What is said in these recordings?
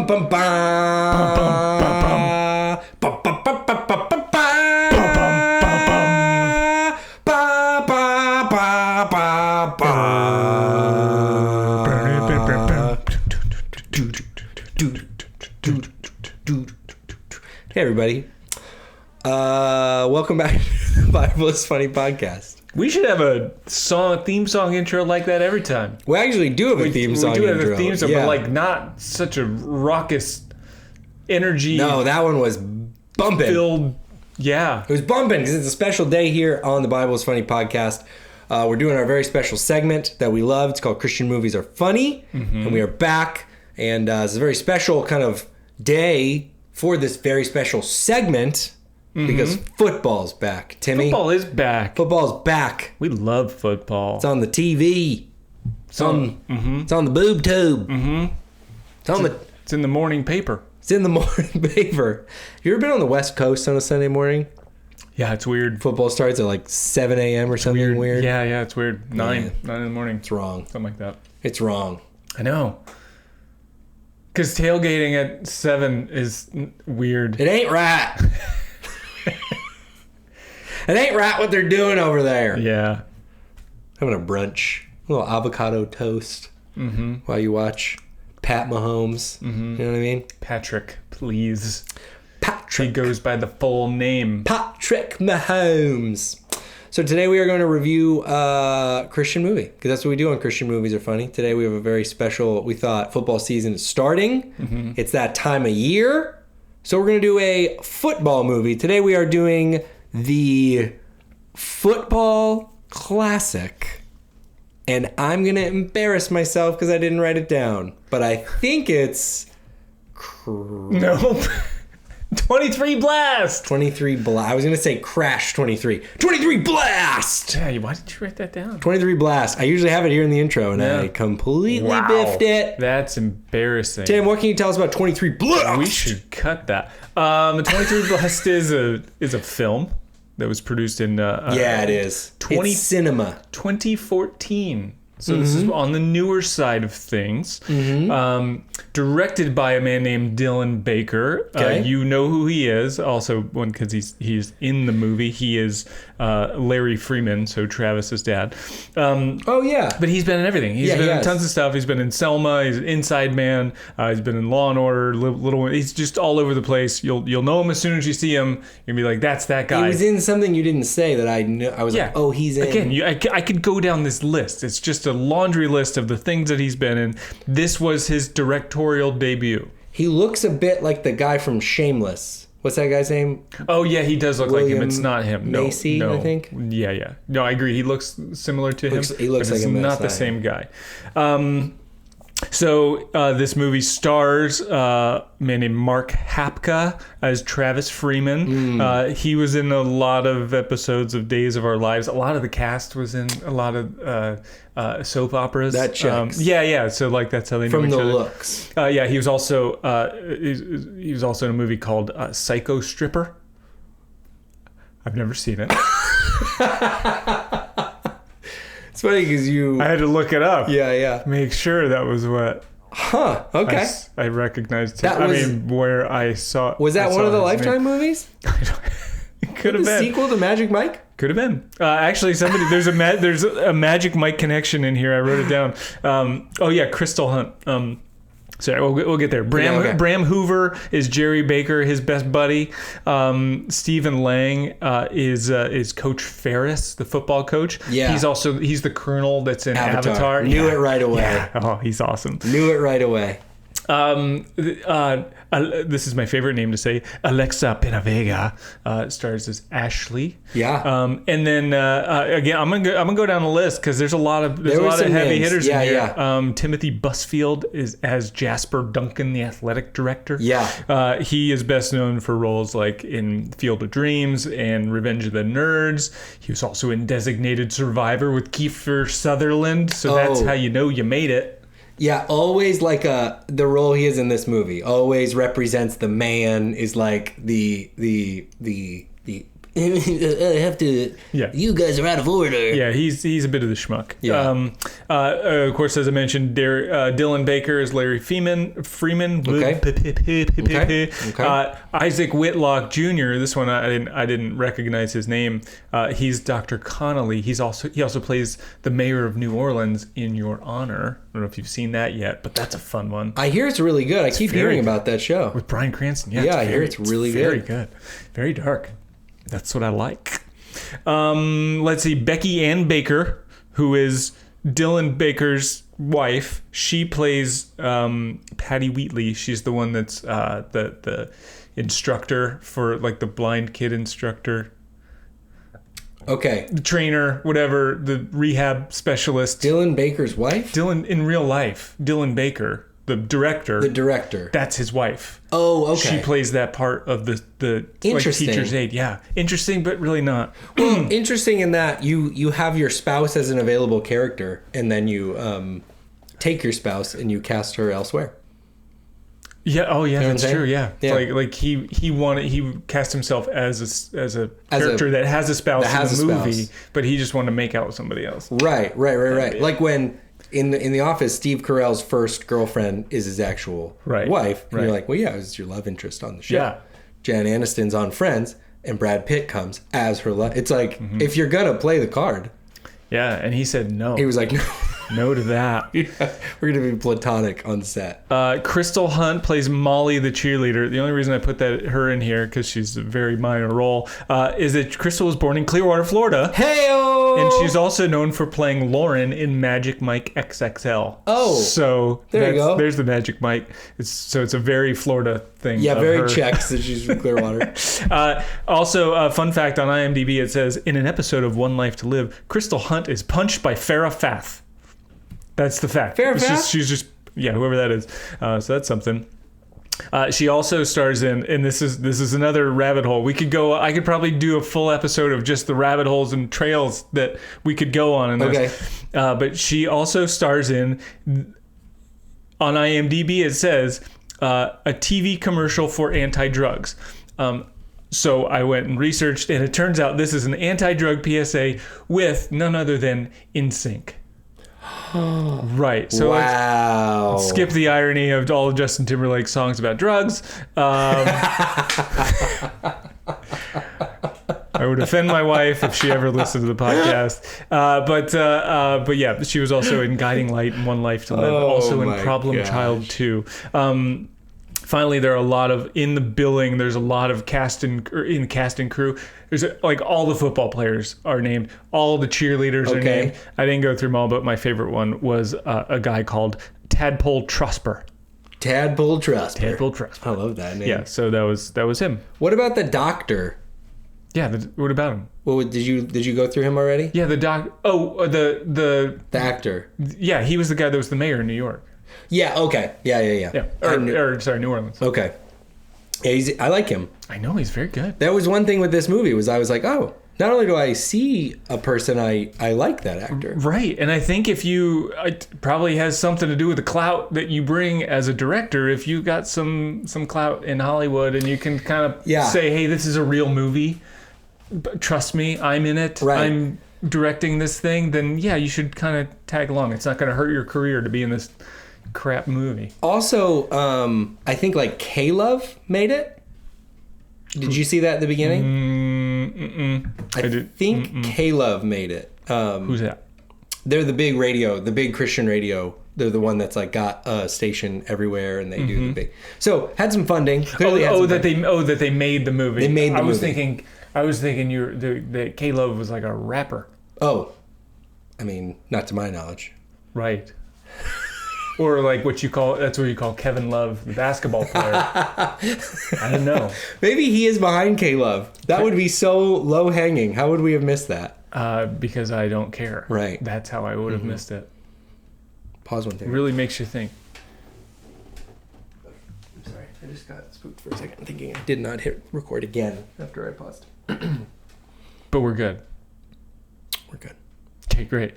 bum bum bum. Bum bum bum bum bum bum bum. Ba ba ba ba ba. Hey everybody. Welcome back to the Bible is Funny podcast. We should have a theme song intro like that every time. We actually do have a theme song intro. We do have a theme song, yeah. but like not such a raucous energy. No, that one was bumping. Filled, yeah. It was bumping because it's a special day here on the Bible is Funny podcast. We're doing our very special segment that we love. It's called Christian Movies Are Funny. Mm-hmm. And we are back. And it's a very special kind of day for this very special segment. Mm-hmm. Because football's back, Timmy. Football is back. Football's back. We love football. It's on the TV. It's on the boob tube. Mm-hmm. It's in the morning paper. It's in the morning paper. You ever been on the West Coast on a Sunday morning? Yeah, it's weird. Football starts at like 7 a.m. or something weird. Yeah, it's weird. 9 in the morning. It's wrong. Something like that. It's wrong. I know. Because tailgating at 7 is weird. It ain't right. It ain't right what they're doing over there. Yeah. Having a brunch. A little avocado toast while you watch Pat Mahomes. Mm-hmm. You know what I mean? Patrick, please. Patrick. He goes by the full name. Patrick Mahomes. So today we are going to review a Christian movie. Because that's what we do on Christian Movies Are Funny. Today we have a very special, we thought football season is starting. Mm-hmm. It's that time of year. So we're going to do a football movie. Today we are doing the football classic. And I'm going to embarrass myself because I didn't write it down. But I think it's... Nope. 23 Blast. 23 Blast. I was going to say Crash 23. 23 Blast! Yeah, why did you write that down? 23 Blast. I usually have it here in the intro, and I completely biffed it. That's embarrassing. Tim, what can you tell us about 23 Blast? We should cut that. 23 Blast is a film that was produced in... it is. It's cinema. 2014. So this is on the newer side of things. Mm-hmm. Directed by a man named Dylan Baker. Okay. You know who he is. Also, one because he's in the movie. He is Larry Freeman, so Travis's dad. But he's been in everything. He's been in tons of stuff. He's been in Selma. He's Inside Man. He's been in Law and Order. Little. He's just all over the place. You'll know him as soon as you see him. You'll be like, that's that guy. He was in something you didn't say that I knew. I was like, oh, he's in. Again, I could go down this list. It's just a laundry list of the things that he's been in. This was his directorial debut. He looks a bit like the guy from Shameless. What's that guy's name? Oh yeah, he does look like him. It's not him. Macy, no. I think. Yeah. No, I agree. He looks similar to him. He looks like him. Not the same guy. So this movie stars a man named Mark Hapka as Travis Freeman. He was in a lot of episodes of Days of Our Lives. A lot of the cast was in a lot of soap operas. That checks. Yeah. So like that's how they know from each the other. looks. He was also he was also in a movie called Psycho Stripper. I've never seen it. It's funny because I had to look it up. Yeah. Make sure that was what. Huh. Okay. I recognized him. Where I saw. Was that one of the Lifetime movies? It could have been. Sequel to Magic Mike? Could have been. Actually, there's a Magic Mike connection in here. I wrote it down. Crystal Hunt. Sorry, we'll get there. Bram Hoover is Jerry Baker, his best buddy. Stephen Lang is Coach Ferris, the football coach. Yeah. He's the colonel that's in Avatar. Knew it right away. Yeah. Oh, he's awesome. Knew it right away. This is my favorite name to say. Alexa Penavega stars as Ashley. Yeah. And then again, I'm gonna go down the list because there's a lot of heavy hitters in here. Yeah. Timothy Busfield is as Jasper Duncan, the athletic director. Yeah. He is best known for roles like in Field of Dreams and Revenge of the Nerds. He was also in Designated Survivor with Kiefer Sutherland. So that's how you know you made it. Yeah, always like the role he is in this movie always represents the man is like the I have to. Yeah. You guys are out of order. Yeah, he's a bit of the schmuck. Yeah. Of course, as I mentioned, Dylan Baker is Larry Freeman. Okay. Isaac Whitlock Jr. This one I didn't recognize his name. He's Dr. Connolly. He also plays the mayor of New Orleans in Your Honor. I don't know if you've seen that yet, but that's a fun one. I hear it's really good. I keep hearing about that show with Bryan Cranston. Yeah, I hear it's really good. Very good. Very dark. That's what I like. Let's see. Becky Ann Baker, who is Dylan Baker's wife. She plays Patty Wheatley. She's the one that's the instructor for like the blind kid instructor. Okay. The trainer, whatever, the rehab specialist. Dylan Baker's wife? Dylan in real life. Dylan Baker. The director. The director. That's his wife. Oh, okay. She plays that part of the like teacher's aide. Yeah. Interesting, but really not. Well, interesting in that you have your spouse as an available character, and then you take your spouse and you cast her elsewhere. Yeah. Oh, yeah. That's true. Yeah. Yeah. Like he cast himself as a character that has a spouse in the movie, but he just wanted to make out with somebody else. Right. Like when. In the office, Steve Carell's first girlfriend is his actual wife. And you're like, well, yeah, it was your love interest on the show. Yeah. Jen Aniston's on Friends, and Brad Pitt comes as her love. It's like, if you're going to play the card. Yeah, and he said no. He was like, no. No to that. Yeah, we're going to be platonic on set. Crystal Hunt plays Molly, the cheerleader. The only reason I put her in here, because she's a very minor role, is that Crystal was born in Clearwater, Florida. Hey-o! And she's also known for playing Lauren in Magic Mike XXL. Oh. So there you go. There's the Magic Mike. It's a very Florida thing. Yeah, very checks that she's from Clearwater. Also, a fun fact on IMDb, it says, in an episode of One Life to Live, Crystal Hunt is punched by Farrah Fath. That's the fact. She's just whoever that is. So that's something. She also stars in, and this is another rabbit hole. I could probably do a full episode of just the rabbit holes and trails that we could go on in this. Okay. But she also stars in, on IMDb it says, a TV commercial for anti-drugs. So I went and researched, and it turns out this is an anti-drug PSA with none other than NSYNC. Right. So wow. Let's skip the irony of all of Justin Timberlake's songs about drugs. I would offend my wife if she ever listened to the podcast. But yeah, she was also in Guiding Light and One Life to Live. Also in Problem Child 2. Finally, there are a lot of in the billing. There's a lot of cast and crew. There's like all the football players are named. All the cheerleaders are named. I didn't go through them all, but my favorite one was a guy called Tadpole Trusper. Tadpole Trusper. I love that name. Yeah, so that was him. What about the doctor? Yeah, what about him? Well, did you go through him already? Yeah, the the actor. Yeah, he was the guy that was the mayor in New York. Yeah. Okay. Yeah. Sorry, New Orleans. Okay. Yeah, I like him. I know, he's very good. That was one thing with this movie was I was like, oh, not only do I see a person, I like that actor. Right. And I think it probably has something to do with the clout that you bring as a director. If you got some clout in Hollywood and you can kind of say, hey, this is a real movie. Trust me, I'm in it. Right. I'm directing this thing. Then, yeah, you should kind of tag along. It's not going to hurt your career to be in this crap movie. Also, I think like K-Love made it. Did you see that at the beginning? I think K-Love made it. Who's that? They're the big Christian radio. They're the one that's like got a station everywhere, and they do the big. So had some funding. That they made the movie. They made the movie. I was thinking that K-Love was like a rapper. Oh, I mean, not to my knowledge. Right. Or like that's what you call Kevin Love, the basketball player. I don't know. Maybe he is behind K-Love. That would be so low hanging. How would we have missed that? Because I don't care. Right. That's how I would have missed it. Pause one thing. It really makes you think. I'm sorry. I just got spooked for a second thinking I did not hit record again after I paused. But we're good. We're good. Okay, great.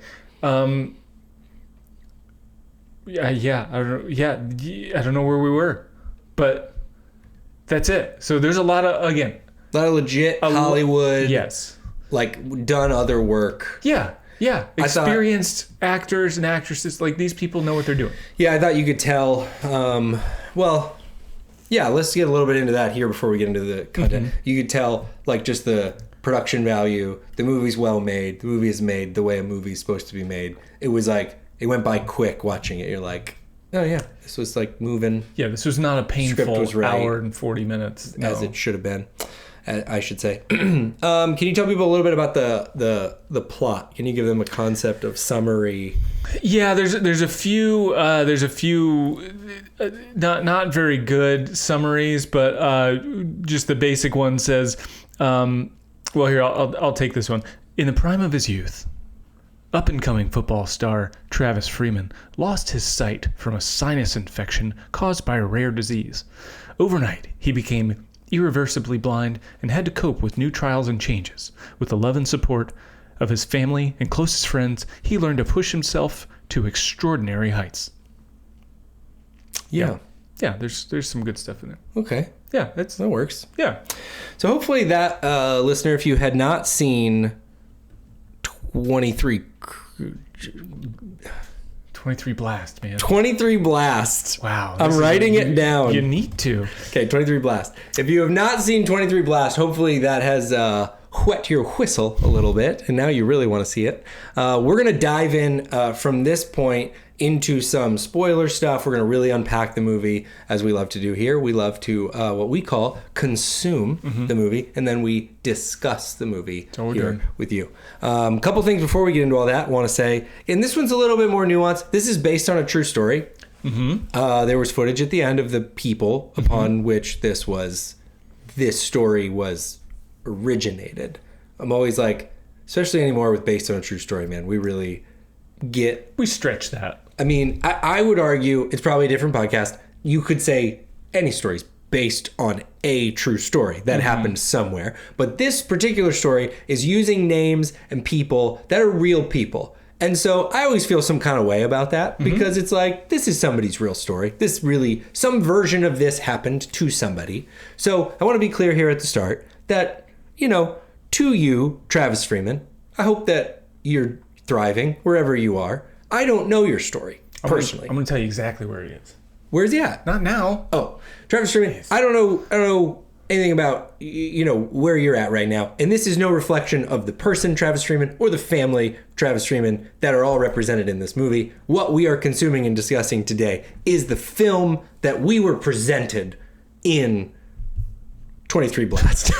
Yeah, I don't know where we were, but that's it. So there's a lot of, again, A lot of legit Hollywood. Yes. Like, done other work. Yeah. Experienced actors and actresses. Like, these people know what they're doing. Yeah, I thought you could tell. Let's get a little bit into that here before we get into the content. Mm-hmm. You could tell, like, just the production value. The movie's well made. The movie is made the way a movie's supposed to be made. It was like, it went by quick watching it. You're like, oh yeah, this was like moving. Yeah, this was not a painful hour and 40 minutes. As it should have been, I should say. Can you tell people a little bit about the plot? Can you give them a concept of summary? Yeah, there's a few not very good summaries, but just the basic one says, well, here I'll take this one. In the prime of his youth, up-and-coming football star Travis Freeman lost his sight from a sinus infection caused by a rare disease. Overnight, he became irreversibly blind and had to cope with new trials and changes. With the love and support of his family and closest friends, he learned to push himself to extraordinary heights. Yeah, there's some good stuff in there. Okay. Yeah, that works. Yeah. So hopefully that, listener, if you had not seen 23 Blast, man. 23 Blast. Wow. I'm writing it down. You need to. Okay, 23 Blast. If you have not seen 23 Blast, hopefully that has whet your whistle a little bit, and now you really want to see it. We're going to dive in from this point into some spoiler stuff. We're going to really unpack the movie, as we love to do here. We love to, what we call, consume the movie, and then we discuss the movie here with you. A couple things before we get into all that, I want to say, and this one's a little bit more nuanced. This is based on a true story. There was footage at the end of the people upon which this story was originated. I'm always like, especially anymore with based on a true story, man, we stretch that. I mean, I would argue it's probably a different podcast. You could say any story's based on a true story that happened somewhere. But this particular story is using names and people that are real people. And so I always feel some kind of way about that because it's like, this is somebody's real story. Some version of this happened to somebody. So I want to be clear here at the start that, to you, Travis Freeman, I hope that you're thriving wherever you are. I don't know your story personally. I'm going to tell you exactly where he is. Where's he at? Not now. Oh, Travis Freeman. I don't know anything about where you're at right now, and this is no reflection of the person Travis Freeman or the family Travis Freeman that are all represented in this movie. What we are consuming and discussing today is the film that we were presented in 23 Blast.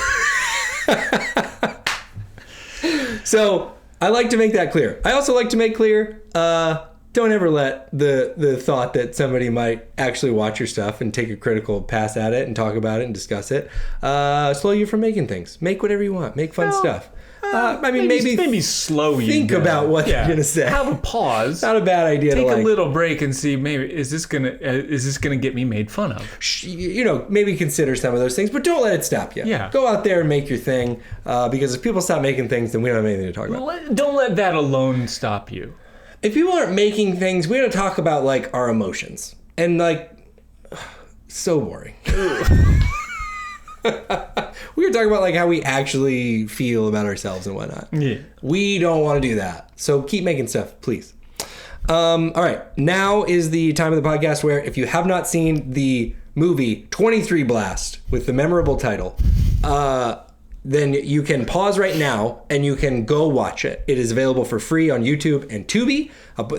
So I like to make that clear. I also like to make clear, don't ever let the thought that somebody might actually watch your stuff and take a critical pass at it and talk about it and discuss it slow you from making things. Make whatever you want. Make fun stuff. Maybe slow you. Think about what you're gonna say. Have a pause. Not a bad idea. Take a little break and see, maybe is this gonna get me made fun of? Maybe consider some of those things, but don't let it stop you. Yeah. Go out there and make your thing, because if people stop making things, then we don't have anything to talk about. Don't let that alone stop you. If people aren't making things, we don't talk about like our emotions and so boring. We were talking about like how we actually feel about ourselves and whatnot. Yeah. We don't want to do that. So keep making stuff, please. All right. Now is the time of the podcast where if you have not seen the movie 23 Blast with the memorable title, then you can pause right now and you can go watch it. It is available for free on YouTube and Tubi.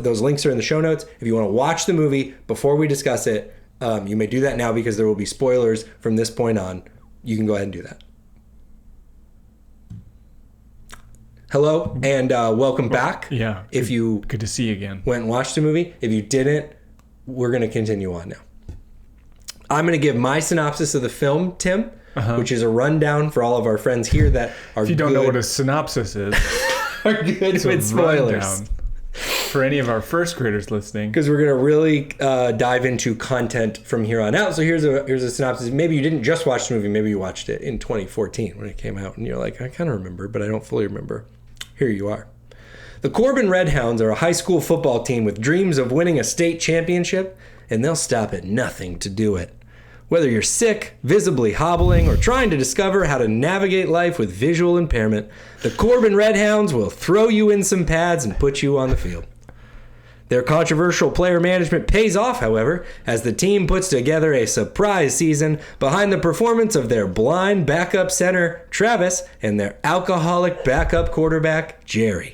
Those links are in the show notes. If you want to watch the movie before we discuss it, you may do that now because there will be spoilers from this point on. You can go ahead and do that. Hello and welcome back. Yeah. If you good to see you again. Went and watched the movie. If you didn't, we're going to continue on now. I'm going to give my synopsis of the film, Tim, which is a rundown for all of our friends here that are if you don't know what a synopsis is, are good with spoilers. Rundown. For any of our first graders listening. Because we're going to really dive into content from here on out. So here's a synopsis. Maybe you didn't just watch the movie. Maybe you watched it in 2014 when it came out. And you're like, I kind of remember, but I don't fully remember. Here you are. The Corbin Redhounds are a high school football team with dreams of winning a state championship, and they'll stop at nothing to do it. Whether you're sick, visibly hobbling, or trying to discover how to navigate life with visual impairment, the Corbin Redhounds will throw you in some pads and put you on the field. Their controversial player management pays off, however, as the team puts together a surprise season behind the performance of their blind backup center, Travis, and their alcoholic backup quarterback, Jerry.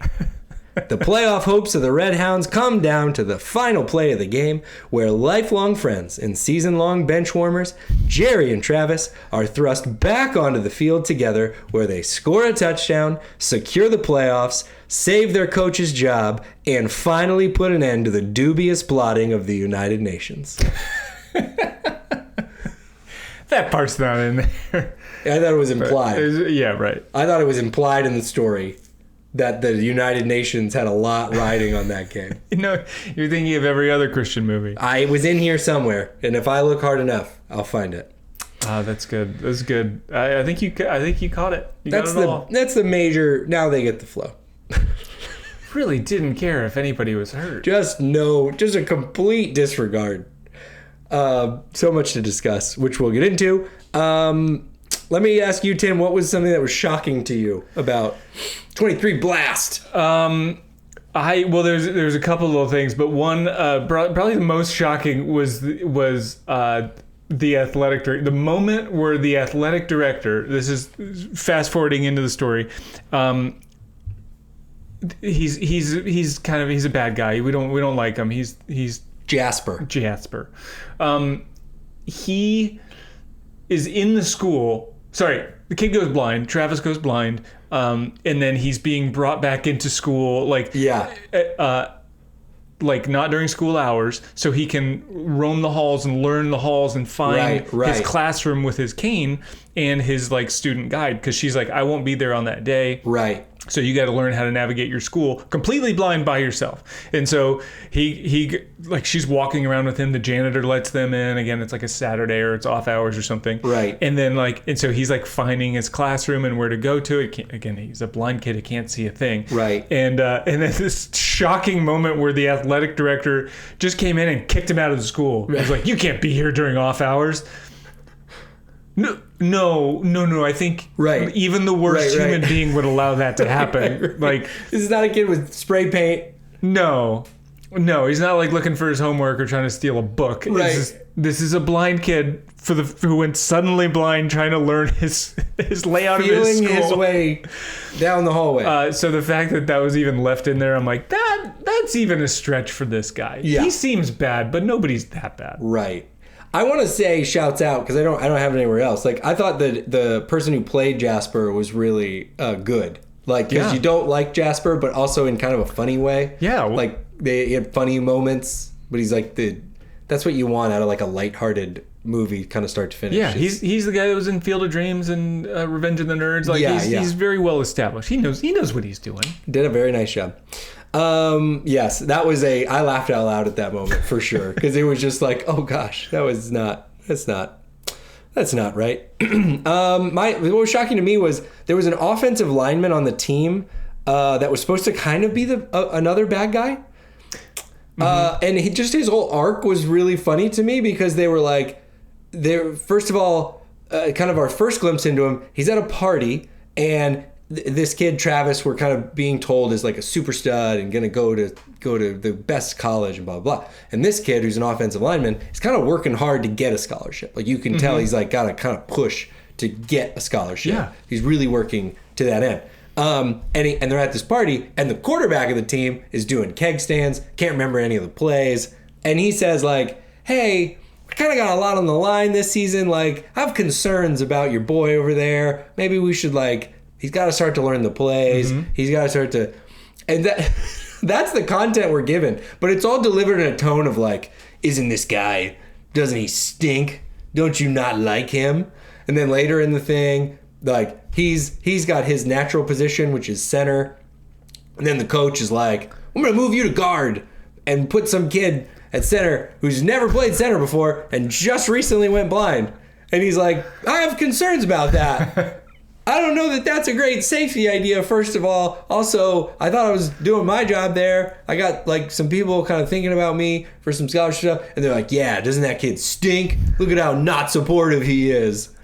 The playoff hopes of the Redhounds come down to the final play of the game, where lifelong friends and season-long bench warmers, Jerry and Travis, are thrust back onto the field together, where they score a touchdown, secure the playoffs, save their coach's job, and finally put an end to the dubious plotting of the United Nations. That part's not in there. I thought it was implied. Yeah, right. I thought it was implied in the story that the United Nations had a lot riding on that game. You're thinking of every other Christian movie. I was in here somewhere, and if I look hard enough, I'll find it. Oh, that's good. That's good. I think you caught it. That's the major. Now they get the flow. Really didn't care if anybody was hurt. Just a complete disregard. So much to discuss, which we'll get into. Let me ask you, Tim, what was something that was shocking to you about 23 Blast? There's a couple little things, but one probably the most shocking was the athletic director. The moment where the athletic director, this is fast forwarding into the story, he's a bad guy. We don't like him. He's Jasper. He is in the school. Sorry, the kid goes blind. Travis goes blind, and then he's being brought back into school, like not during school hours, so he can roam the halls and learn the halls and find his classroom with his cane and his like student guide, because she's like, I won't be there on that day. Right. So you got to learn how to navigate your school completely blind by yourself. And so he she's walking around with him. The janitor lets them in. Again, it's like a Saturday or it's off hours or something. Right. And then and so he's like finding his classroom and where to go to. Again, he's a blind kid. He can't see a thing. Right. And then this shocking moment where the athletic director just came in and kicked him out of the school. He was like, you can't be here during off hours. No. I think even the worst human being would allow that to happen. Like, this is not a kid with spray paint. No, he's not like looking for his homework or trying to steal a book. Right. This is a blind kid who went suddenly blind, trying to learn his layout of his school. Feeling his way down the hallway. So the fact that was even left in there, I'm like, that's even a stretch for this guy. Yeah. He seems bad, but nobody's that bad. Right. I want to say shouts out because I don't have it anywhere else. Like, I thought that the person who played Jasper was really good. Like, because you don't like Jasper, but also in kind of a funny way. Yeah. Like, he had funny moments, but he's like that's what you want out of like a lighthearted movie, kind of start to finish. Yeah, he's the guy that was in Field of Dreams and Revenge of the Nerds. Like, he's very well established. He knows what he's doing. Did a very nice job. Yes, that was I laughed out loud at that moment for sure, because it was just like, oh gosh, that's not right. What was shocking to me was there was an offensive lineman on the team that was supposed to kind of be another bad guy. And his whole arc was really funny to me, because they were like, first of all, kind of our first glimpse into him, he's at a party, and this kid Travis, we're kind of being told, is like a super stud and gonna go to the best college and blah blah blah. And this kid, who's an offensive lineman, is kind of working hard to get a scholarship. Like, you can tell he's like got to kind of push to get a scholarship. Yeah, he's really working to that end. And they're at this party, and the quarterback of the team is doing keg stands. Can't remember any of the plays, and he says like, "Hey, I kind of got a lot on the line this season. Like, I have concerns about your boy over there. Maybe we should he's got to start to learn the plays. He's got to start to," and that's the content we're given. But it's all delivered in a tone of like, "Isn't this guy? Doesn't he stink? Don't you not like him?" And then later in the thing, like, he's got his natural position, which is center. And then the coach is like, "I'm going to move you to guard and put some kid at center who's never played center before and just recently went blind." And he's like, "I have concerns about that." I don't know that that's a great safety idea, first of all. Also, I thought I was doing my job there. I got like some people kind of thinking about me for some scholarship stuff, and they're like, yeah, doesn't that kid stink? Look at how not supportive he is.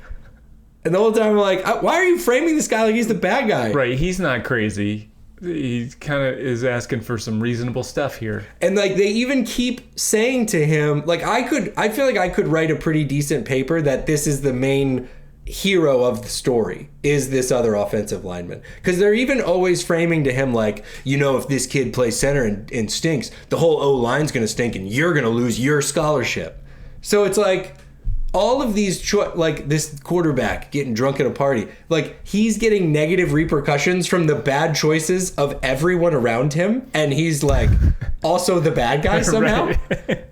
And the whole time I'm like, why are you framing this guy like he's the bad guy? Right, he's not crazy. He kind of is asking for some reasonable stuff here. And like they even keep saying to him, like I feel like I could write a pretty decent paper that this is the main hero of the story is this other offensive lineman, because they're even always framing to him like, you know, if this kid plays center and stinks, the whole O-line's gonna stink and you're gonna lose your scholarship. So it's like all of these like this quarterback getting drunk at a party, like he's getting negative repercussions from the bad choices of everyone around him, and he's like also the bad guy somehow.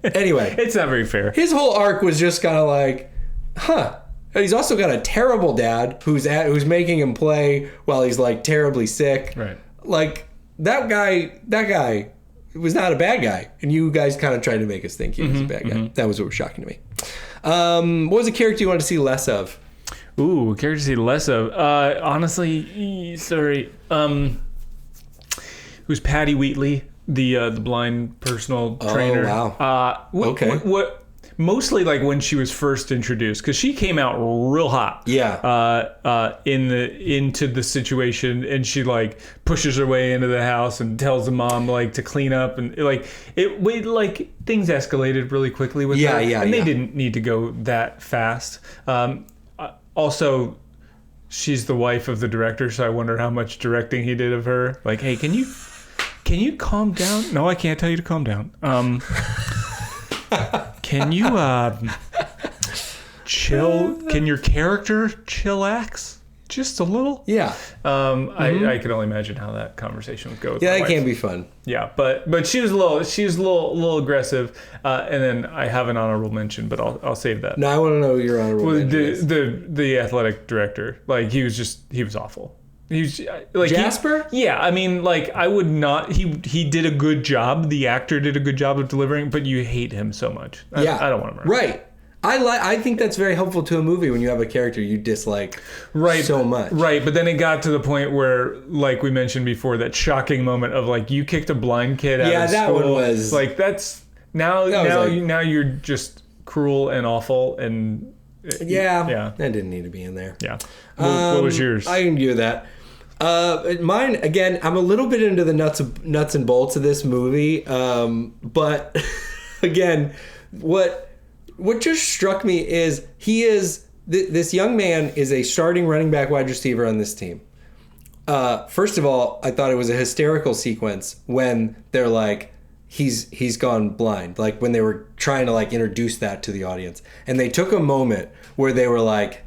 Anyway, it's not very fair. His whole arc was just kind of like, huh. He's also got a terrible dad who's making him play while he's like terribly sick. Right. Like that guy was not a bad guy, and you guys kind of tried to make us think he was a bad guy. That was what was shocking to me. What was a character you wanted to see less of? Ooh, character to see less of. Honestly, sorry. Who's Patty Wheatley, the blind personal trainer? Oh wow. Okay. What? Mostly like when she was first introduced, because she came out real hot. Yeah. Into the situation, and she like pushes her way into the house and tells the mom like to clean up, and like things escalated really quickly with her. And they didn't need to go that fast. Also, she's the wife of the director, so I wonder how much directing he did of her. Like, hey, can you calm down? No, I can't tell you to calm down. Can you chill? Can your character chillax just a little? Yeah. I can only imagine how that conversation would go with yeah, my it wife. can be fun. Yeah, but she was a little aggressive. And then I have an honorable mention, but I'll save that. No, I want to know your honorable mention is. The athletic director, like he was awful. He was like Jasper? I mean, like I would not. He did a good job. The actor did a good job of delivering, but you hate him so much. I don't want him around. Right. I think that's very helpful to a movie when you have a character you dislike so much. Right, but then it got to the point where, like we mentioned before, that shocking moment of like you kicked a blind kid out of school. Yeah, that one was like that's now you're just cruel and awful and that didn't need to be in there. Yeah. What was yours? I can do that. Mine again. I'm a little bit into the nuts and bolts of this movie, but again, what just struck me is this young man is a starting running back wide receiver on this team. First of all, I thought it was a hysterical sequence when they're like, he's gone blind, like when they were trying to like introduce that to the audience, and they took a moment where they were like,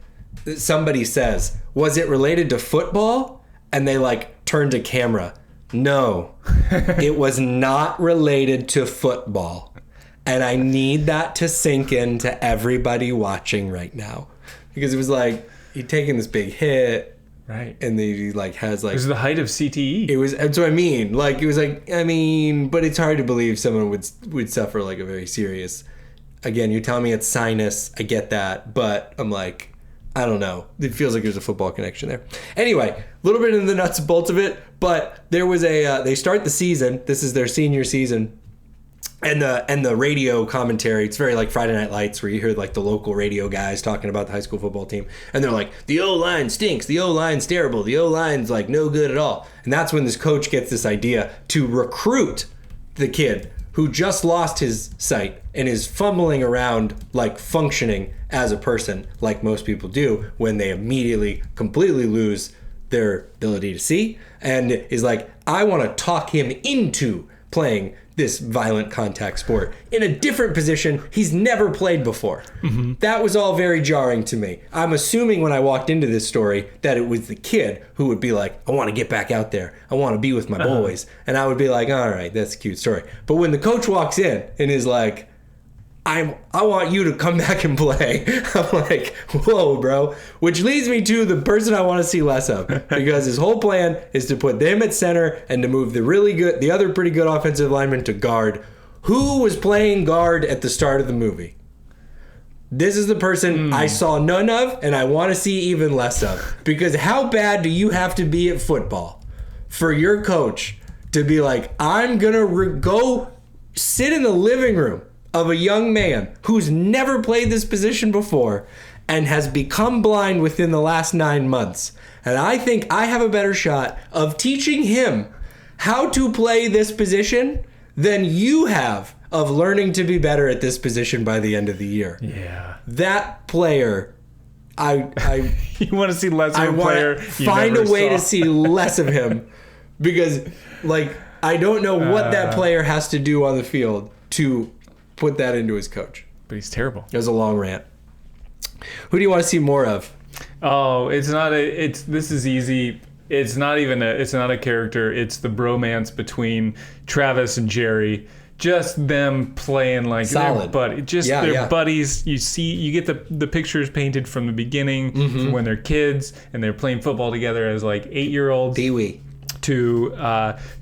somebody says, was it related to football? And they like turned to camera. No, it was not related to football. And I need that to sink into everybody watching right now, because it was like he'd taken this big hit, right? And then he like has like, it was the height of CTE. It was. That's what I mean. Like it was like, I mean, but it's hard to believe someone would suffer like a very serious. Again, you're telling me it's sinus. I get that, but I'm like, I don't know. It feels like there's a football connection there. Anyway, a little bit into the nuts and bolts of it, but there was they start the season. This is their senior season. And the radio commentary, it's very like Friday Night Lights, where you hear like the local radio guys talking about the high school football team. And they're like, the O-line stinks. The O-line's terrible. The O-line's like no good at all. And that's when this coach gets this idea to recruit the kid who just lost his sight and is fumbling around, like functioning as a person, like most people do when they immediately completely lose their ability to see, and is like, I want to talk him into playing this violent contact sport in a different position he's never played before. Mm-hmm. That was all very jarring to me. I'm assuming when I walked into this story that it was the kid who would be like, I want to get back out there. I want to be with my boys. And I would be like, all right, that's a cute story. But when the coach walks in and is like, I want you to come back and play, I'm like, whoa, bro. Which leads me to the person I want to see less of, because his whole plan is to put them at center and to move the other pretty good offensive lineman to guard. Who was playing guard at the start of the movie? This is the person I saw none of and I want to see even less of. Because how bad do you have to be at football for your coach to be like, I'm going to go sit in the living room of a young man who's never played this position before and has become blind within the last 9 months. And I think I have a better shot of teaching him how to play this position than you have of learning to be better at this position by the end of the year. Yeah. That player, I You want to see less of a player. Find a way to see less of him, because like I don't know what that player has to do on the field to put that into his coach. But he's terrible. It was a long rant. Who do you want to see more of? Oh, this is easy. It's not a character. It's the bromance between Travis and Jerry. Just them playing like solid, their buddies. You get the pictures painted from the beginning, from when they're kids and they're playing football together as like 8-year-olds. Pee-wee. To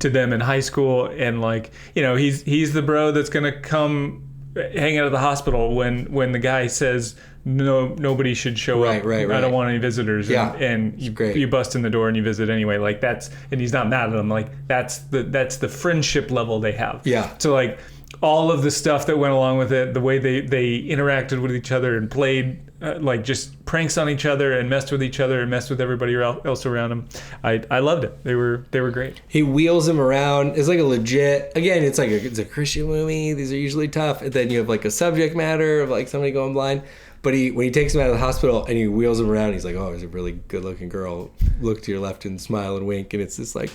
them in high school, and like, you know, he's the bro that's gonna come hang out at the hospital when the guy says nobody should show up. Right. I don't want any visitors. Yeah, and you bust in the door and you visit anyway. Like and he's not mad at him. Like that's the friendship level they have. Yeah. So like all of the stuff that went along with it, the way they interacted with each other and played like just pranks on each other and messed with each other and messed with everybody else around them. I loved it. They were great. He wheels him around. It's like a legit. Again, it's a Christian movie. These are usually tough. And then you have like a subject matter of like somebody going blind. But when he takes him out of the hospital and he wheels him around, he's like, "Oh, there's a really good-looking girl. Look to your left and smile and wink." And it's this like,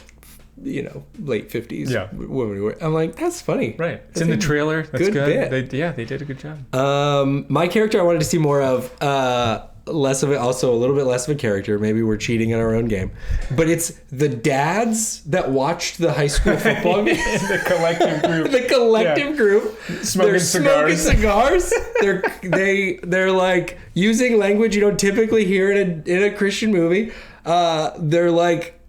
you know, late 50s woman. I'm like, that's funny. Right. It's in the trailer. That's good. Bit. They did a good job. My character I wanted to see more of. Less of it, also a little bit less of a character. Maybe we're cheating in our own game, but it's the dads that watched the high school football game. The collective group. The collective group. Smoking cigars. They're like using language you don't typically hear in a Christian movie. They're like,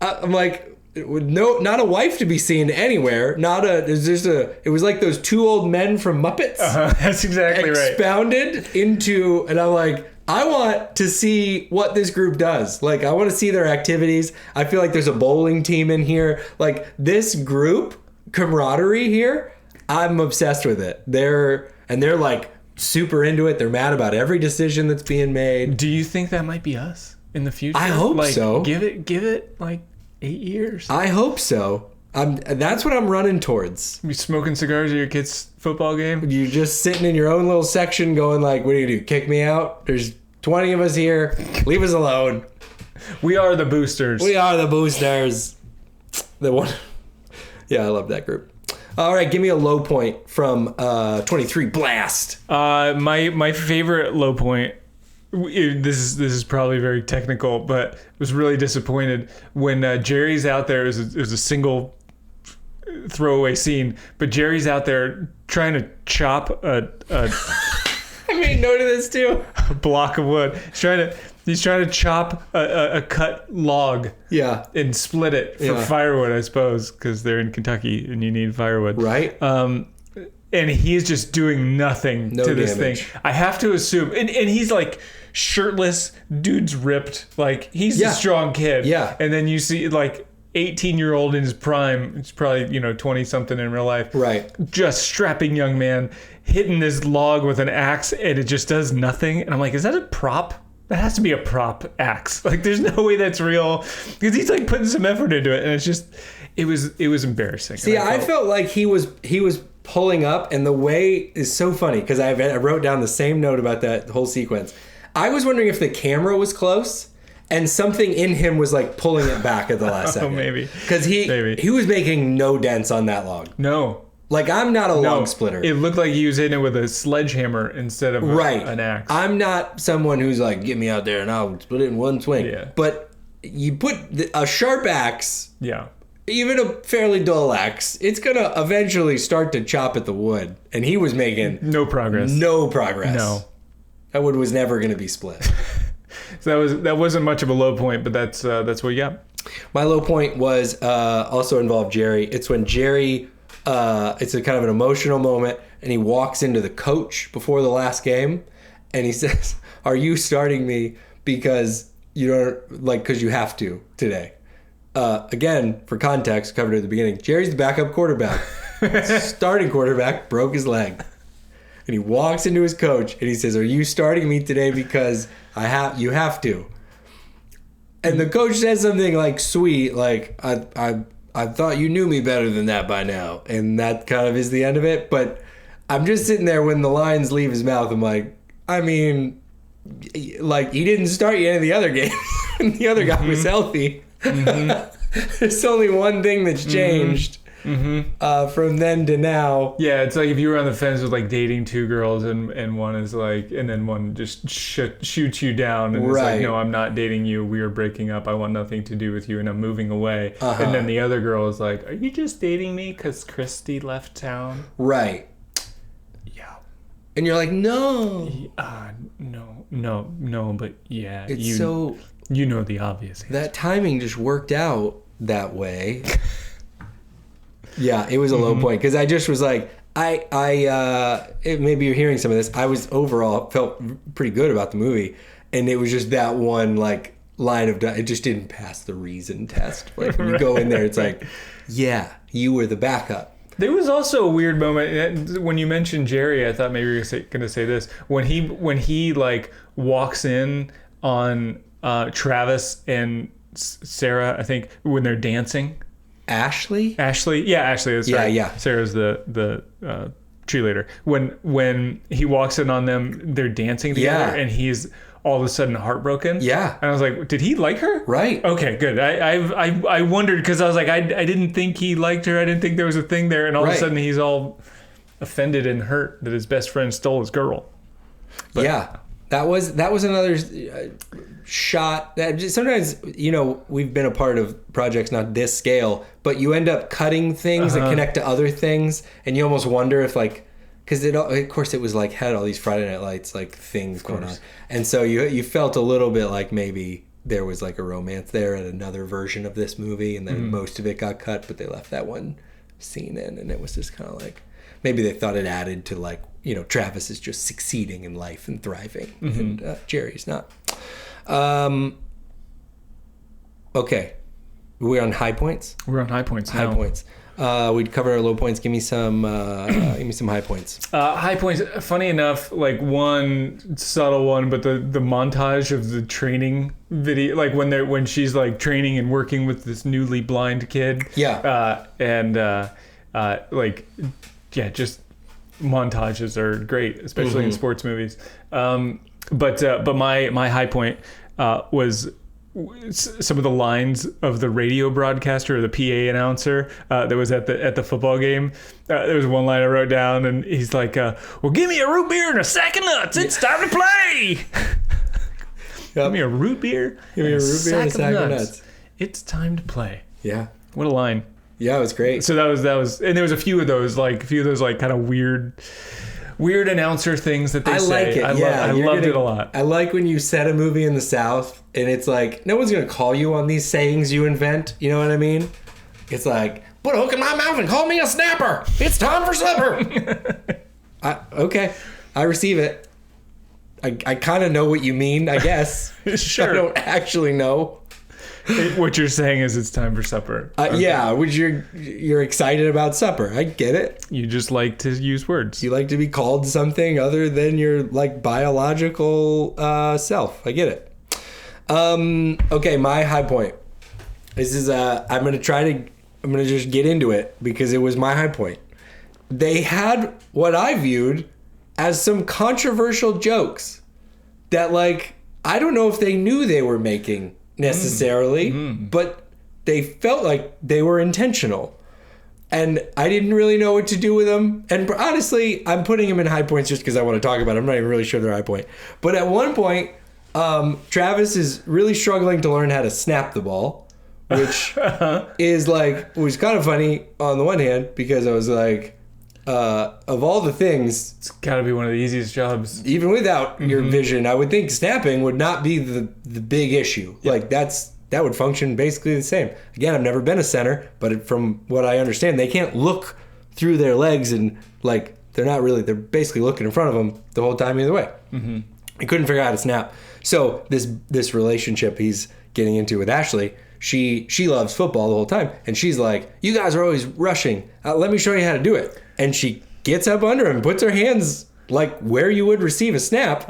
I'm like, not a wife to be seen anywhere. It was like those two old men from Muppets. That's exactly right. Expounded into, and I'm like, I want to see what this group does. Like, I want to see their activities. I feel like there's a bowling team in here. Like, this group camaraderie here, I'm obsessed with it. They're like super into it. They're mad about every decision that's being made. Do you think that might be us in the future? I hope so. Give it like 8 years. I hope so. That's what I'm running towards. You smoking cigars at your kid's football game? You're just sitting in your own little section going like, what do you do? Kick me out? There's 20 of us here. Leave us alone. We are the boosters. We are the boosters. Yeah, I love that group. All right, give me a low point from 23 Blast. My favorite low point. This is probably very technical, but was really disappointed when Jerry's out there. It was a single throwaway scene, but Jerry's out there trying to chop a I made note of this too. A block of wood. He's trying to chop a cut log. Yeah. And split it for firewood, I suppose, because they're in Kentucky and you need firewood. Right. And he's just doing nothing to this thing. I have to assume, and he's like shirtless, dude's ripped, like he's a strong kid. Yeah. And then you see like 18-year-old in his prime, it's probably 20 something in real life. Right. Just strapping young man hitting this log with an axe, and it just does nothing. And I'm like, is that a prop? That has to be a prop axe. Like, there's no way that's real, because he's like putting some effort into it, and it's just, it was embarrassing. See, I felt like he was pulling up, and the way is so funny because I wrote down the same note about that whole sequence. I was wondering if the camera was close and something in him was like pulling it back at the last second. Oh, maybe. Because he was making no dents on that log. No. Like, I'm not a log splitter. It looked like he was hitting it with a sledgehammer instead of an axe. I'm not someone who's like, get me out there and I'll split it in one swing. Yeah. But you put a sharp axe, even a fairly dull axe, it's going to eventually start to chop at the wood. And he was making no progress. No progress. No. That wood was never going to be split. So that wasn't much of a low point, but that's what you got. My low point was also involved Jerry. It's when Jerry, it's a kind of an emotional moment, and he walks into the coach before the last game, And he says, "Are you starting me because you don't because you have to today?" Again, for context, covered at the beginning, Jerry's the backup quarterback. Starting quarterback broke his leg. And he walks into his coach and he says, "Are you starting me today because you have to?" And the coach says something like sweet, like, I thought you knew me better than that by now. And that kind of is the end of it. But I'm just sitting there when the lines leave his mouth. I'm like, I mean, like, he didn't start you in the other game. The other guy was healthy. There's only one thing that's changed from then to now. Yeah, it's like if you were on the fence with like dating two girls and one is like, and then one just shoots you down and it's like, no, I'm not dating you. We are breaking up. I want nothing to do with you and I'm moving away. And then the other girl is like, are you just dating me because Christy left town? Right. Yeah. And you're like, no. No, but yeah. It's you know the obvious answer. That timing just worked out that way. Yeah, it was a low point because I just was like, maybe you're hearing some of this. I was overall felt pretty good about the movie, and it was just that one like line of it just didn't pass the reason test. Like when you go in there, it's like, yeah, you were the backup. There was also a weird moment when you mentioned Jerry. I thought maybe you were going to say this when he like walks in on Travis and Sarah. I think when they're dancing. Ashley, that's right. Yeah. Sarah's the cheerleader. When he walks in on them, they're dancing together, and he's all of a sudden heartbroken. Yeah, and I was like, did he like her? Right. Okay, good. I wondered because I was like, I didn't think he liked her. I didn't think there was a thing there, and all of a sudden he's all offended and hurt that his best friend stole his girl. But, yeah. That was another shot that sometimes, we've been a part of projects not this scale, but you end up cutting things that connect to other things, and you almost wonder if like, because of course it was like had all these Friday Night Lights like things going on, and so you felt a little bit like maybe there was like a romance there at another version of this movie, and then most of it got cut, but they left that one scene in, and it was just kind of like maybe they thought it added to like. Travis is just succeeding in life and thriving, and Jerry's not. Okay, we're on high points. We're on high points. High points. We'd cover our low points. Give me some high points. High points. Funny enough, like one subtle one, but the montage of the training video, like when she's like training and working with this newly blind kid. Yeah. Just. Montages are great, especially in sports movies. But my high point was some of the lines of the radio broadcaster or the PA announcer that was at the football game. There was one line I wrote down, and he's like, "Well, give me a root beer and a sack of nuts. It's time to play." Give me a root beer. Give me a root beer and a sack of nuts. It's time to play. Yeah. What a line. Yeah, it was great. So that was, and there was a few of those kind of weird announcer things that they say. Like it. I loved it a lot. I like when you set a movie in the South and it's like, no one's going to call you on these sayings you invent. You know what I mean? It's like, put a hook in my mouth and call me a snapper. It's time for supper. Okay. I receive it. I kind of know what you mean, I guess. Sure. I don't actually know. What you're saying is it's time for supper. Okay. Yeah, which you're excited about supper. I get it. You just like to use words. You like to be called something other than your like biological self. I get it. Okay, my high point. This is I'm gonna just get into it because it was my high point. They had what I viewed as some controversial jokes that like I don't know if they knew they were making necessarily, but they felt like they were intentional. And I didn't really know what to do with them. And honestly, I'm putting them in high points just because I want to talk about them. I'm not even really sure they're high point. But at one point, Travis is really struggling to learn how to snap the ball, which was kind of funny on the one hand, because I was like, of all the things, it's got to be one of the easiest jobs. Even without your vision, I would think snapping would not be the big issue. Yep. Like that would function basically the same. Again, I've never been a center, but from what I understand, they can't look through their legs and like they're basically looking in front of them the whole time either way. He couldn't figure out how to snap. So this relationship he's getting into with Ashley, she loves football the whole time, and she's like, "You guys are always rushing. Let me show you how to do it." And she gets up under him, puts her hands like where you would receive a snap,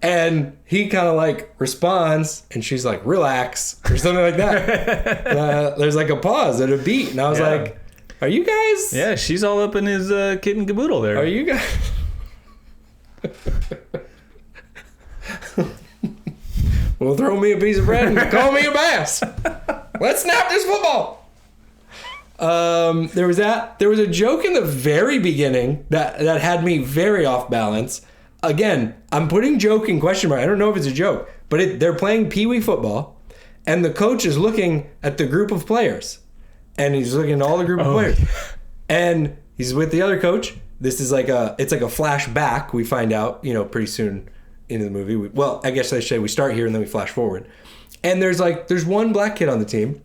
and he kind of like responds, and she's like, "Relax," or something like that. There's like a pause and a beat, and I was like, "Are you guys?" Yeah, she's all up in his kit and caboodle there. Are you guys? Well, throw me a piece of bread and call me a bass. Let's snap this football. There was that. There was a joke in the very beginning that had me very off balance. Again, I'm putting joke in question mark. I don't know if it's a joke, but they're playing Pee Wee football, and the coach is looking at the group of players, and he's looking at all the group of players, and he's with the other coach. This is it's like a flashback. We find out, pretty soon into the movie. I guess I say we start here and then we flash forward. And there's one black kid on the team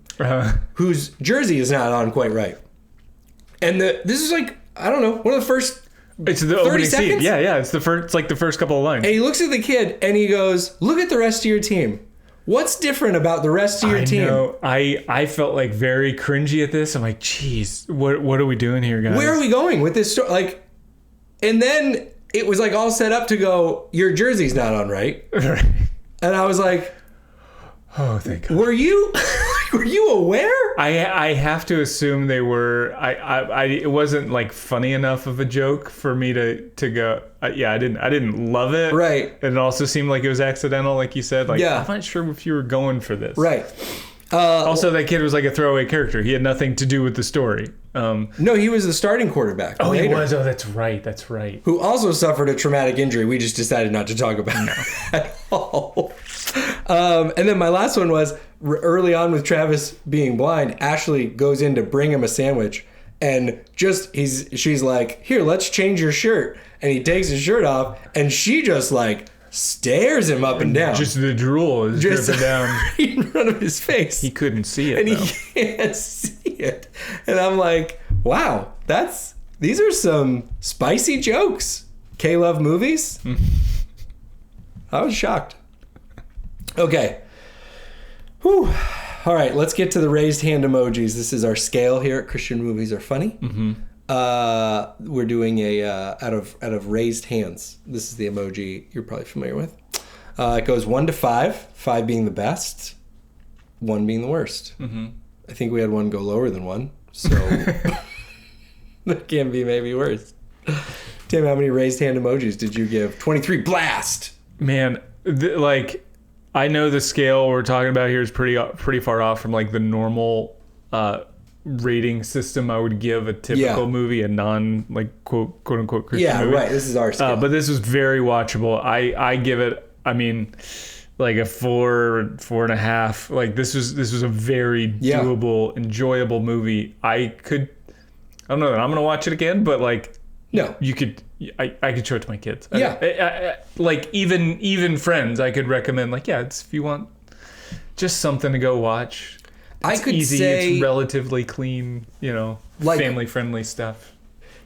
whose jersey is not on quite right. And this is I don't know, one of the first It's the 30 opening seconds? scene. Yeah. It's the first couple of lines. And he looks at the kid and he goes, "Look at the rest of your team. What's different about the rest of your team?" I know. I felt like very cringy at this. I'm like, geez, what are we doing here, guys? Where are we going with this story? And then it was all set up to go, "Your jersey's not on right." And I was like, oh, thank God. Were you aware? I have to assume they were. It wasn't funny enough of a joke for me to go. I didn't love it. Right. And it also seemed like it was accidental, like you said. Yeah. I'm not sure if you were going for this. Right. Also, that kid was like a throwaway character. He had nothing to do with the story. No, he was the starting quarterback. Oh, later, he was. Oh, that's right. Who also suffered a traumatic injury. We just decided not to talk about at all. And then my last one was early on with Travis being blind. Ashley goes in to bring him a sandwich, and she's like, "Here, let's change your shirt." And he takes his shirt off, and she just stares him up and down. Just the drool is dripping down in front of his face. He couldn't see it, and though. He can't see it. And I'm like, wow, these are some spicy jokes. K-Love movies. I was shocked. Okay. Whew. All right, let's get to the raised hand emojis. This is our scale here at Christian Movies Are Funny. Mm-hmm. We're doing a out of raised hands. This is the emoji you're probably familiar with. It goes 1 to 5, 5 being the best, 1 being the worst. Mm-hmm. I think we had one go lower than 1, so that can be maybe worse. Tim, how many raised hand emojis did you give? 23 blast. Man, I know the scale we're talking about here is pretty far off from the normal rating system I would give a typical movie, a non quote unquote Christian movie. Yeah, right. This is our scale. But this was very watchable. I give it, a 4.5. This was a very doable, enjoyable movie. I don't know that I'm gonna watch it again, but no, you could. I could show it to my kids. Yeah. Even friends, I could recommend. It's if you want just something to go watch. It's easy. It's relatively clean. Family friendly stuff.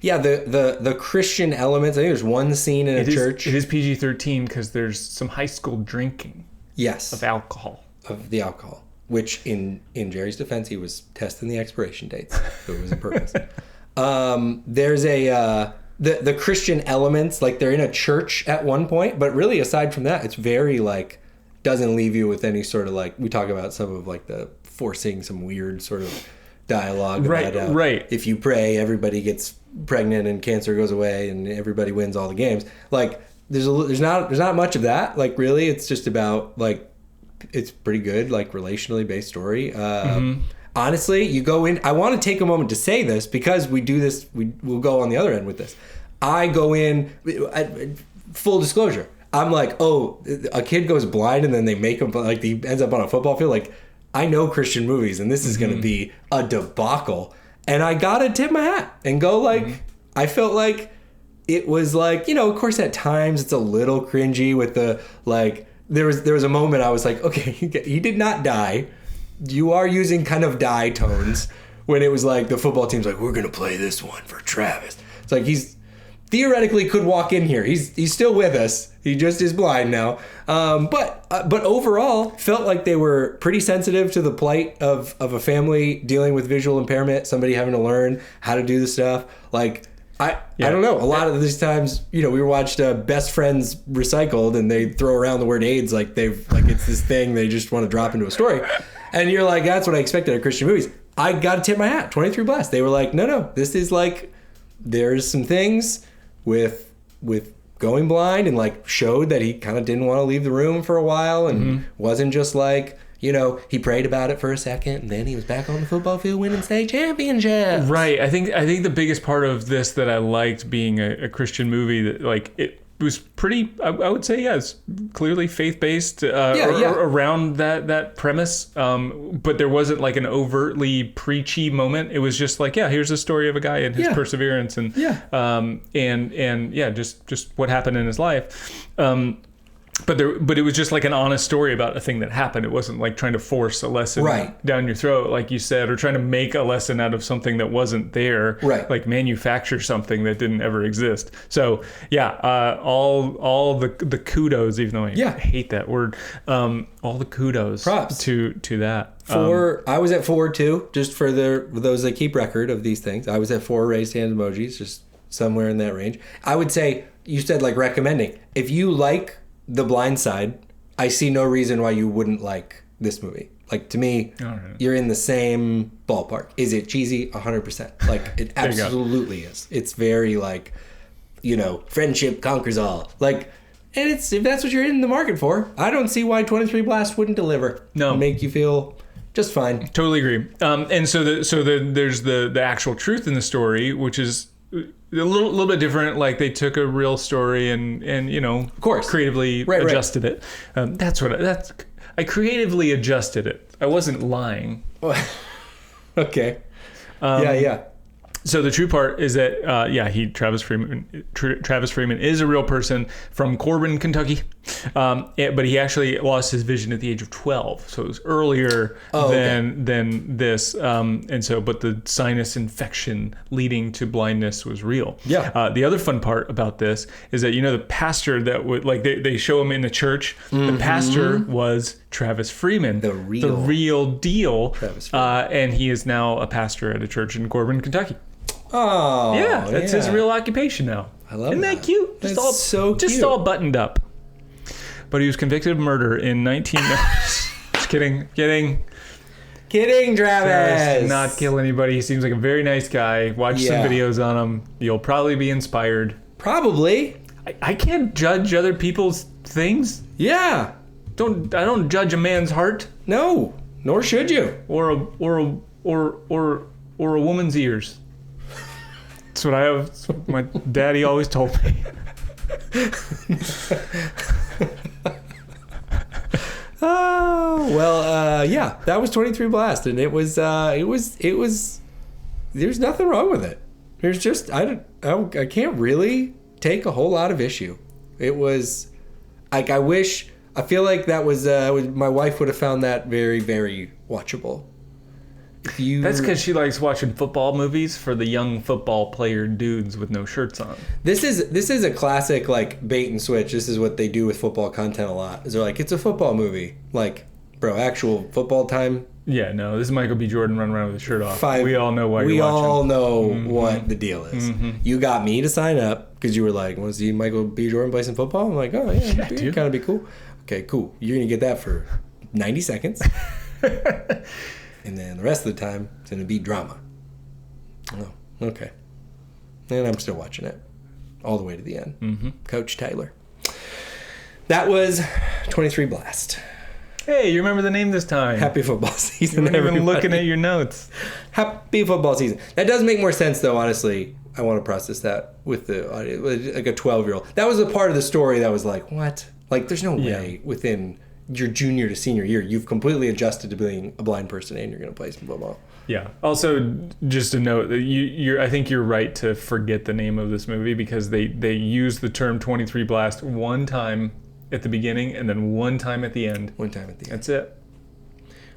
Yeah, the Christian elements. I think there's one scene in a church. It is PG-13 because there's some high school drinking. Yes. Of alcohol. Of the alcohol, which in Jerry's defense, he was testing the expiration dates. So it was a purpose. There's the Christian elements, they're in a church at one point, but really aside from that, it's very doesn't leave you with any sort of we talk about some of the forcing some weird sort of dialogue about right. If you pray, everybody gets pregnant and cancer goes away and everybody wins all the games. There's not much of that. Really, it's just about it's pretty good relationally based story. Honestly, you go in. I want to take a moment to say this because we do this. We'll go on the other end with this. I go in. Full disclosure. I'm a kid goes blind and then they make him he ends up on a football field. I know Christian movies and this is going to be a debacle. And I gotta tip my hat and go I felt it was of course at times it's a little cringy with the there was a moment I was okay, he did not die. You are using kind of die tones when it was the football team's we're going to play this one for Travis. It's theoretically could walk in here. He's still with us. He just is blind now. But overall, felt like they were pretty sensitive to the plight of a family dealing with visual impairment, somebody having to learn how to do the stuff. Like, I don't know. A lot of these times, we watched Best Friends Recycled, and they throw around the word AIDS like it's this thing they just want to drop into a story. And you're like, that's what I expected of Christian movies. I got to tip my hat. 23 Blast. They were like, no, this is like, there's some things with going blind, and like showed that he kind of didn't want to leave the room for a while, and wasn't just like, he prayed about it for a second, and then he was back on the football field winning state championships. Right. I think the biggest part of this that I liked being a Christian movie, that like it was pretty, I would say, it's clearly faith-based around that premise. But there wasn't like an overtly preachy moment. It was just like, here's the story of a guy and his perseverance, and just what happened in his life. But it was just like an honest story about a thing that happened. It wasn't like trying to force a lesson down your throat, like you said, or trying to make a lesson out of something that wasn't there. Right. Like manufacture something that didn't ever exist. So all the kudos, even though I hate that word, all the kudos. Props to that. I was at 4 too, just for those that keep record of these things. I was at 4 raised hand emojis, just somewhere in that range. I would say, you said like recommending. If you like The Blind Side, I see no reason why you wouldn't like this movie. Like, to me, you're in the same ballpark. Is it cheesy? 100%. Like, it absolutely is. It's very like, friendship conquers all. Like, and if that's what you're in the market for, I don't see why 23 Blast wouldn't deliver. No. Make you feel just fine. Totally agree. And so there's the actual truth in the story, which is a little bit different. Like, they took a real story and of course, creatively adjusted it. I creatively adjusted it. I wasn't lying. Okay. So the true part is that Travis Freeman is a real person from Corbin, Kentucky, but he actually lost his vision at the age of 12, so it was earlier than this, but the sinus infection leading to blindness was real. The other fun part about this is that the pastor that would they show him in the church. The pastor was Travis Freeman, the real deal, Travis Freeman. And he is now a pastor at a church in Corbin, Kentucky. Oh, yeah, that's his real occupation now. I love Isn't that cute? So cute. Just all buttoned up. But he was convicted of murder in 19... Just kidding, Travis. Travis did not kill anybody. He seems like a very nice guy. Watch some videos on him. You'll probably be inspired. Probably. I can't judge other people's things. Yeah. I don't judge a man's heart. No, nor should you. Or a woman's ears. That's what my daddy always told me. That was 23 Blast, and it was there's nothing wrong with it. There's just I can't really take a whole lot of issue. It was like, I feel like that was my wife would have found that very, very watchable. That's because she likes watching football movies for the young football player dudes with no shirts on. This is a classic like bait and switch. This is what they do with football content a lot. Is they're like, it's a football movie. Like, bro, actual football time. Yeah, no, this is Michael B. Jordan running around with his shirt off. We all know why you're watching. We all know what the deal is. You got me to sign up because you were like, want to see Michael B. Jordan play some football? I'm like, oh yeah, it'd kind of be cool. Okay, cool. You're gonna get that for 90 seconds. And then the rest of the time, it's going to be drama. Oh, okay. And I'm still watching it all the way to the end. Coach Taylor. That was 23 Blast. Hey, you remember the name this time. Happy football season. You weren't even looking at your notes. Happy football season. That does make more sense, though, honestly. I want to process that with the audio. Like a 12-year-old. That was a part of the story that was like, what? Like, there's no way within your junior to senior year, you've completely adjusted to being a blind person and you're going to play some football. Yeah. Also, just a note that I think you're right to forget the name of this movie because they use the term 23 Blast one time at the beginning and then one time at the end. One time at the end. That's it.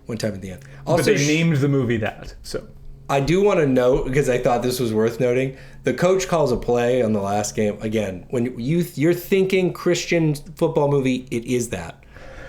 One time at the end. Also, but they named the movie that. So I do want to note, because I thought this was worth noting, the coach calls a play on the last game. Again, when you're thinking Christian football movie, it is that.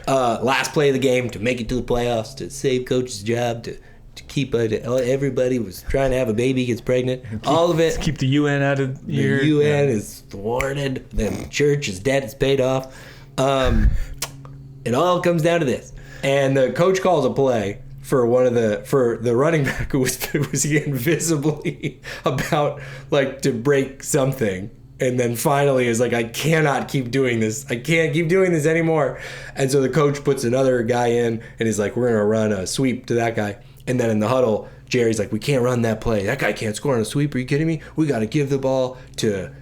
Last play of the game to make it to the playoffs, to save coach's job, to keep everybody was trying to have a baby, gets pregnant. All of it. Keep the UN out of here. The UN is thwarted. The church's debt is paid off. It all comes down to this. And the coach calls a play for the running back who was invisibly about like to break something, and then finally is like, I cannot keep doing this. I can't keep doing this anymore. And so the coach puts another guy in, and he's like, we're gonna run a sweep to that guy. And then in the huddle, Jerry's like, we can't run that play. That guy can't score on a sweep. Are you kidding me? We got to give the ball to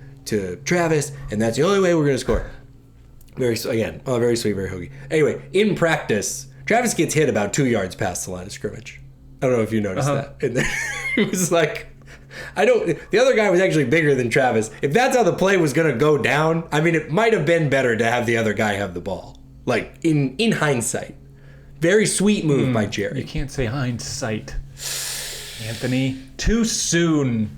Travis, and that's the only way we're gonna score. Very sweet, very hokey. Anyway, in practice, Travis gets hit about 2 yards past the line of scrimmage. I don't know if you noticed that. And then it was like, the other guy was actually bigger than Travis. If that's how the play was going to go down, I mean, it might have been better to have the other guy have the ball. Like, in hindsight. Very sweet move by Jerry. You can't say hindsight, Anthony. Too soon.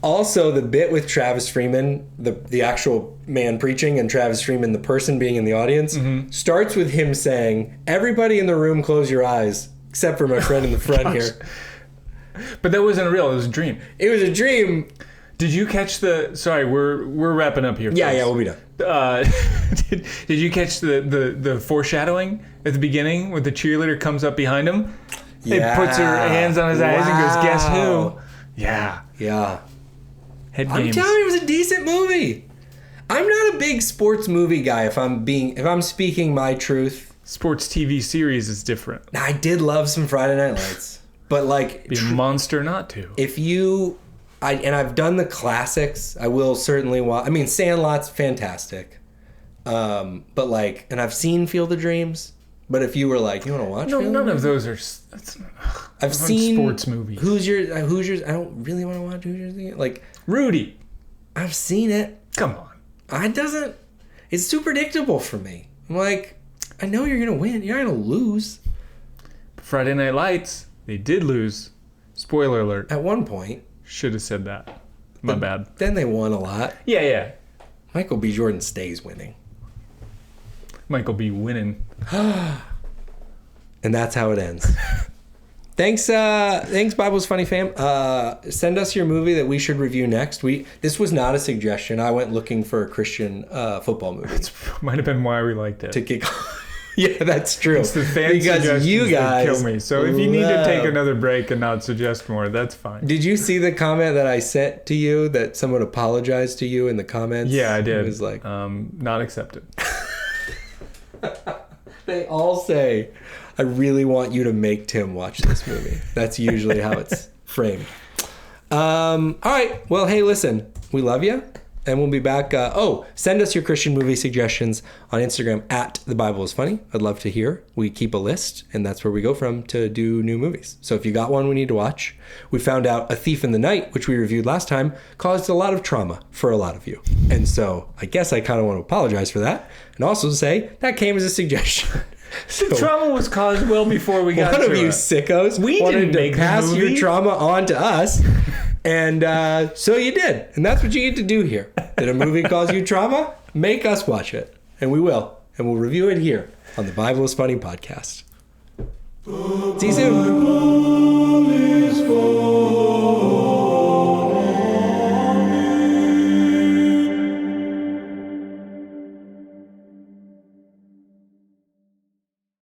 Also, the bit with Travis Freeman, the actual man preaching, and Travis Freeman, the person being in the audience, starts with him saying, everybody in the room close your eyes, except for my friend in the front here. But that wasn't real. It was a dream. It was a dream. Did you catch sorry, we're wrapping up here. Yeah, we'll be done. Did you catch the foreshadowing at the beginning when the cheerleader comes up behind him? Yeah. And puts her hands on his eyes and goes, guess who? Yeah. Yeah. Head I'm games. telling you, it was a decent movie. I'm not a big sports movie guy if I'm speaking my truth. Sports TV series is different. I did love some Friday Night Lights. But like, be a monster not to. I've done the classics. I will certainly watch. I mean, Sandlot's fantastic. But like, and I've seen Field of Dreams. But if you were like, you want to watch? No, Field none of of those are. I've seen sports movies. Hoosiers. I don't really want to watch Hoosiers. Like Rudy. I've seen it. Come on. It's too predictable for me. I'm like, I know you're gonna win. You're not gonna lose. Friday Night Lights. They did lose. Spoiler alert. At one point. Should have said that. My bad. Then they won a lot. Yeah. Michael B. Jordan stays winning. Michael B. winning. And that's how it ends. Thanks, Bible's Funny fam. Send us your movie that we should review next. This was not a suggestion. I went looking for a Christian football movie. That might have been why we liked it. To kick off. Yeah, that's true. It's the fan because you guys kill me. So if you need to take another break and not suggest more, that's fine. Did you see the comment that I sent to you that someone apologized to you in the comments? Yeah, I did. It was like, not accepted. They all say, I really want you to make Tim watch this movie. That's usually how it's framed. All right. Well, hey, listen, we love you. And we'll be back. Send us your Christian movie suggestions on Instagram at The Bible is Funny. I'd love to hear. We keep a list, and that's where we go from to do new movies. So if you got one we need to watch, we found out A Thief in the Night, which we reviewed last time, caused a lot of trauma for a lot of you. And so I guess I kind of want to apologize for that. And also say that came as a suggestion. So, the trauma was caused well before we got to it. One of you sickos wanted to pass your trauma on to us. And so you did. And that's what you get to do here. Did a movie cause you trauma? Make us watch it. And we will. And we'll review it here on the Bible is Funny podcast. See you soon.